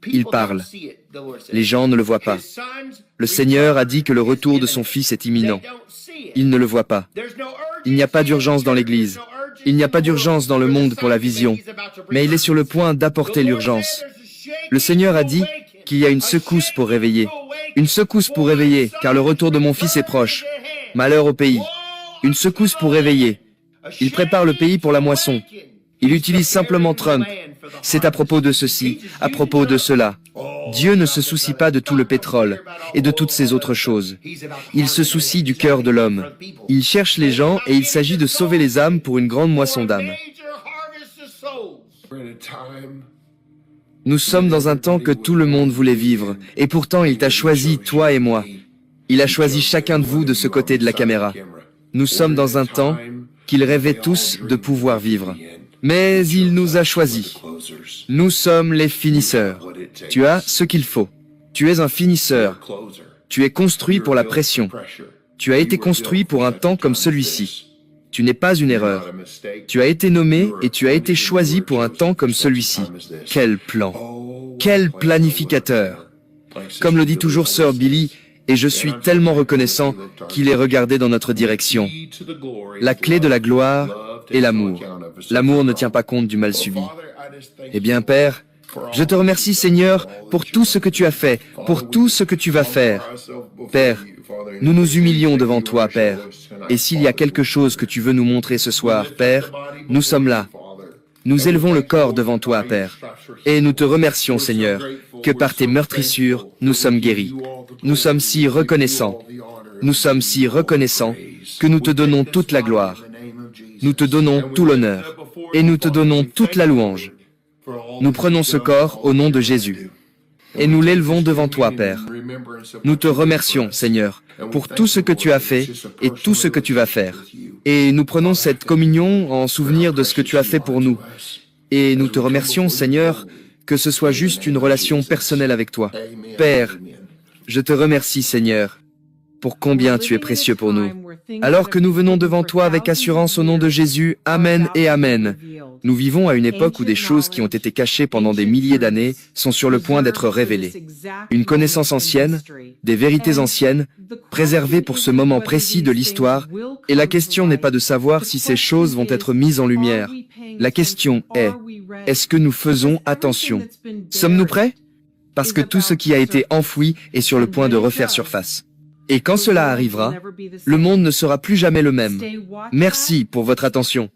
Il parle. Les gens ne le voient pas. Le Seigneur a dit que le retour de son Fils est imminent. Il ne le voit pas. Il n'y a pas d'urgence dans l'Église. Il n'y a pas d'urgence dans le monde pour la vision. Mais il est sur le point d'apporter l'urgence. Le Seigneur a dit qu'il y a une secousse pour réveiller. Une secousse pour réveiller, car le retour de mon Fils est proche. Malheur au pays. Une secousse pour réveiller. Il prépare le pays pour la moisson. Il utilise simplement Trump. C'est à propos de ceci, à propos de cela. Dieu ne se soucie pas de tout le pétrole et de toutes ces autres choses. Il se soucie du cœur de l'homme. Il cherche les gens et il s'agit de sauver les âmes pour une grande moisson d'âmes. Nous sommes dans un temps que tout le monde voulait vivre, et pourtant il t'a choisi, toi et moi. Il a choisi chacun de vous de ce côté de la caméra. Nous sommes dans un temps qu'ils rêvaient tous de pouvoir vivre. Mais il nous a choisis. Nous sommes les finisseurs. Tu as ce qu'il faut. Tu es un finisseur. Tu es construit pour la pression. Tu as été construit pour un temps comme celui-ci. Tu n'es pas une erreur. Tu as été nommé et tu as été choisi pour un temps comme celui-ci. Quel plan! Quel planificateur! Comme le dit toujours Sir Billy, et je suis tellement reconnaissant qu'il ait regardé dans notre direction. La clé de la gloire est l'amour. L'amour ne tient pas compte du mal subi. Eh bien, Père, je te remercie, Seigneur, pour tout ce que tu as fait, pour tout ce que tu vas faire. Père, nous nous humilions devant toi, Père. Et s'il y a quelque chose que tu veux nous montrer ce soir, Père, nous sommes là. Nous élevons le corps devant toi, Père. Et nous te remercions, Seigneur, que par tes meurtrissures, nous sommes guéris. Nous sommes si reconnaissants. Nous sommes si reconnaissants que nous te donnons toute la gloire. Nous te donnons tout l'honneur. Et nous te donnons toute la louange. Nous prenons ce corps au nom de Jésus. Et nous l'élevons devant toi, Père. Nous te remercions, Seigneur, pour tout ce que tu as fait et tout ce que tu vas faire. Et nous prenons cette communion en souvenir de ce que tu as fait pour nous. Et nous te remercions, Seigneur, que ce soit juste une relation personnelle avec toi. Père, je te remercie, Seigneur, pour combien tu es précieux pour nous. Alors que nous venons devant toi avec assurance au nom de Jésus, Amen et Amen. Nous vivons à une époque où des choses qui ont été cachées pendant des milliers d'années sont sur le point d'être révélées. Une connaissance ancienne, des vérités anciennes, préservées pour ce moment précis de l'histoire, et la question n'est pas de savoir si ces choses vont être mises en lumière. La question est-ce que nous faisons attention? Sommes-nous prêts? Parce que tout ce qui a été enfoui est sur le point de refaire surface. Et quand cela arrivera, le monde ne sera plus jamais le même. Merci pour votre attention.